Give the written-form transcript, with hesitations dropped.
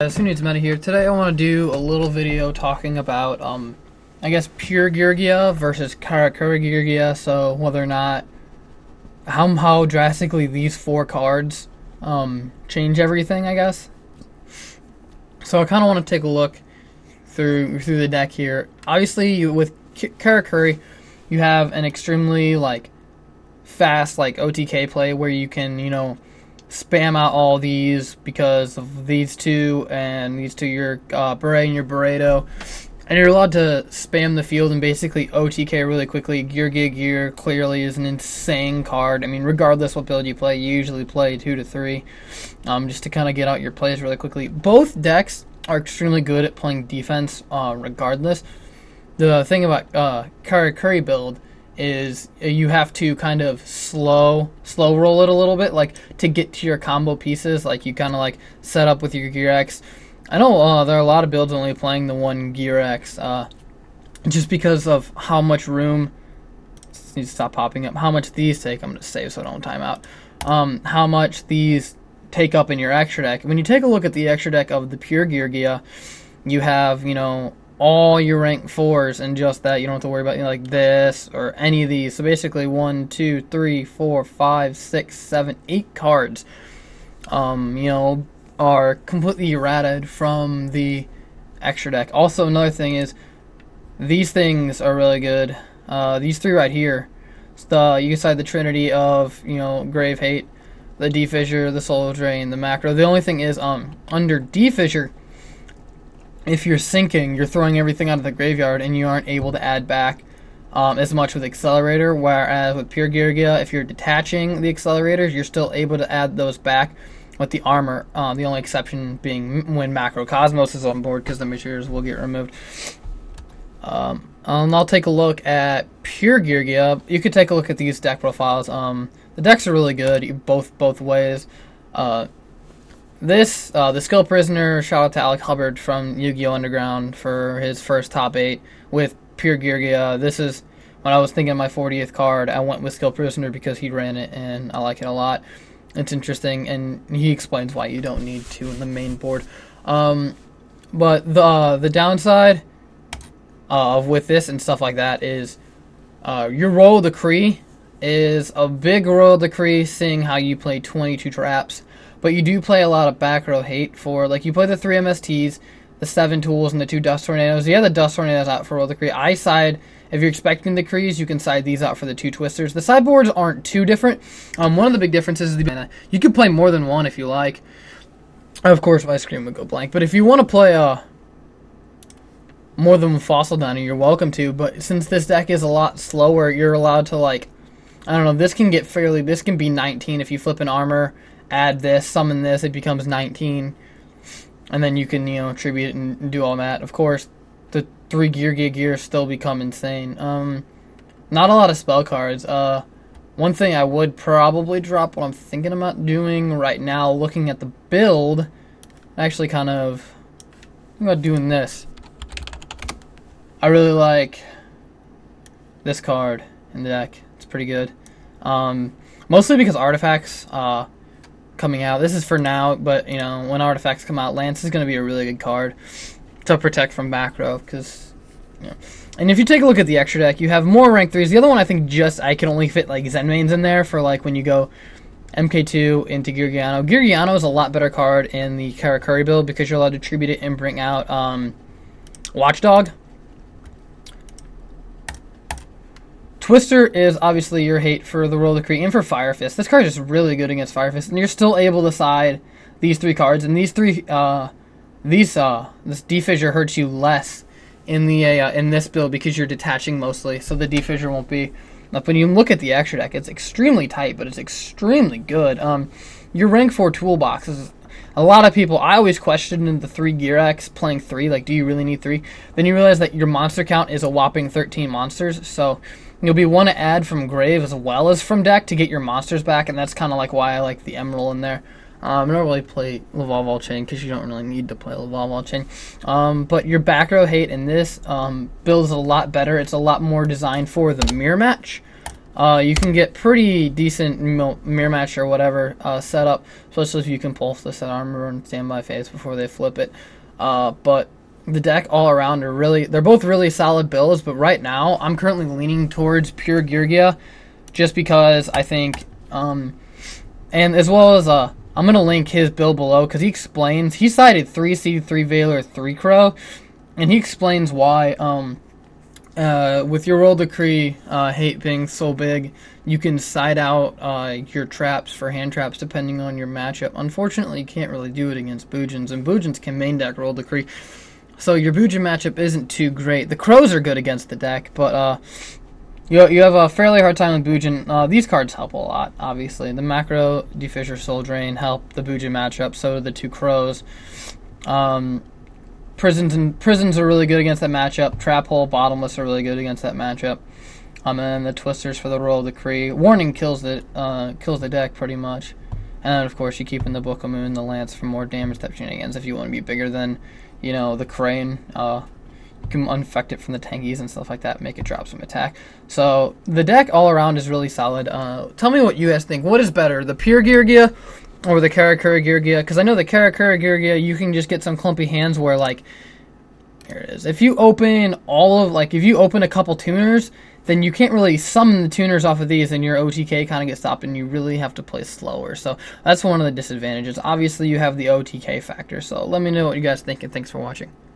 WhoNeedsMeta here. Today I want to do a little video talking about, I guess, pure Geargia versus Karakuri Geargia, so whether or not, how drastically these four cards change everything, I guess. So I kind of want to take a look through the deck here. Obviously, with Karakuri, you have an extremely, fast, OTK play where you can, spam out all these because of these two, and these two your Beret and your Burrito, and you're allowed to spam the field and basically OTK really quickly. Gear clearly is an insane card. I mean, regardless what build you play, you usually play 2 to 3 just to kind of get out your plays really quickly. Both decks are extremely good at playing defense regardless. The thing about Karakuri build is you have to kind of slow roll it a little bit, to get to your combo pieces. You kind of set up with your Gear X. I know there are a lot of builds only playing the one Gear X, just because of how much room. This needs to stop popping up. How much these take. I'm going to save so I don't time out. How much these take up in your extra deck. When you take a look at the extra deck of the pure Geargia, you have all your rank 4s, and just that you don't have to worry about this or any of these. So basically 1, 2, 3, 4, 5, 6, 7, 8 cards are completely errated from the extra deck. Also, another thing is these things are really good. These three right here, you decide the trinity of Grave Hate, the Defissure, the Soul Drain, the Macro. The only thing is under Defissure, if you're sinking, you're throwing everything out of the graveyard and you aren't able to add back as much with Accelerator, whereas with Pure Geargia, if you're detaching the accelerators, you're still able to add those back with the armor, the only exception being when Macro Cosmos is on board, because the materials will get removed. I'll take a look at Pure Geargia. You could take a look at these deck profiles. The decks are really good both ways. The Skill Prisoner, shout out to Alec Hubbard from Yu-Gi-Oh! Underground for his first top 8 with Pure Geargia. This is, when I was thinking of my 40th card, I went with Skill Prisoner because he ran it, and I like it a lot. It's interesting, and he explains why you don't need to in the main board. But the downside with this and stuff like that is your Royal Decree is a big Royal Decree, seeing how you play 22 traps. But you do play a lot of back row hate for, you play the 3 MSTs, the 7 tools, and the 2 Dust Tornadoes. You have the Dust Tornadoes out for Royal Decree. I side, if you're expecting decrees, you can side these out for the 2 Twisters. The sideboards aren't too different. One of the big differences is the mana. You can play more than one if you like. Of course, my screen would go blank. But if you want to play more than one Fossil Diner, you're welcome to. But since this deck is a lot slower, you're allowed to, I don't know, this can be 19 if you flip an armor, add this, summon this, it becomes 19, and then you can attribute it and do all that. Of course, the 3 gears still become insane. Not a lot of spell cards. One thing I would probably drop, what I'm thinking about doing right now, looking at the build, actually kind of thinking about doing this. I really like this card in the deck. It's pretty good. Mostly because artifacts coming out. This is for now, but when artifacts come out, Lance is going to be a really good card to protect from macro, because and if you take a look at the extra deck, you have more rank 3s. The other one, I think, I can only fit Zenmaines in there for when you go MK2 into Geargiano. Geargiano is a lot better card in the Karakuri build because you're allowed to tribute it and bring out Watchdog. Twister is obviously your hate for the Royal Decree and for Fire Fist. This card is really good against Fire Fist, and you're still able to side these 3 cards. And these 3, this Defissure hurts you less in the in this build because you're detaching mostly, so the Defissure won't be. When you look at the extra deck, it's extremely tight, but it's extremely good. Your rank 4 toolbox is. A lot of people, I always questioned in the 3 Gear X playing 3, do you really need 3? Then you realize that your monster count is a whopping 13 monsters, so you'll be one to add from grave as well as from deck to get your monsters back, and that's kind of why I like the Emerald in there. I don't really play Laval Chain because you don't really need to play Laval Chain. But your back row hate in this builds a lot better. It's a lot more designed for the mirror match. you can get pretty decent mirror match or whatever set up, especially if you can pulse the set armor and standby phase before they flip it. But the deck all around they're both really solid builds, but right now I'm currently leaning towards pure Geargia just because I think, and as well as I'm gonna link his build below because he cited 3 Seed, 3 Veiler, 3 Crow, and he explains why with your World Decree hate being so big, you can side out your traps for hand traps depending on your matchup. Unfortunately, you can't really do it against Boojins, and Boojins can main deck World Decree, so your Boojin matchup isn't too great. The Crows are good against the deck, but you have a fairly hard time with Boojin. These cards help a lot, obviously. The Macro, Defisher, Soul Drain help the Boojin matchup, so do the 2 Crows. Prisons are really good against that matchup. Trap Hole, Bottomless are really good against that matchup. And then the Twisters for the Royal Decree. Warning kills the deck pretty much. And then of course you keep in the Book of Moon, the Lance for more damage type shenanigans if you want to be bigger than, you know, the Crane. You can uninfect it from the tankies and stuff like that, make it drop some attack. So the deck all around is really solid. Tell me what you guys think. What is better, the pure Geargia or the Karakuri Geargia? Because I know the Karakuri Geargia, you can just get some clumpy hands where, like, here it is. If you open if you open a couple tuners, then you can't really summon the tuners off of these, and your OTK kind of gets stopped, and you really have to play slower. So that's one of the disadvantages. Obviously, you have the OTK factor. So let me know what you guys think, and thanks for watching.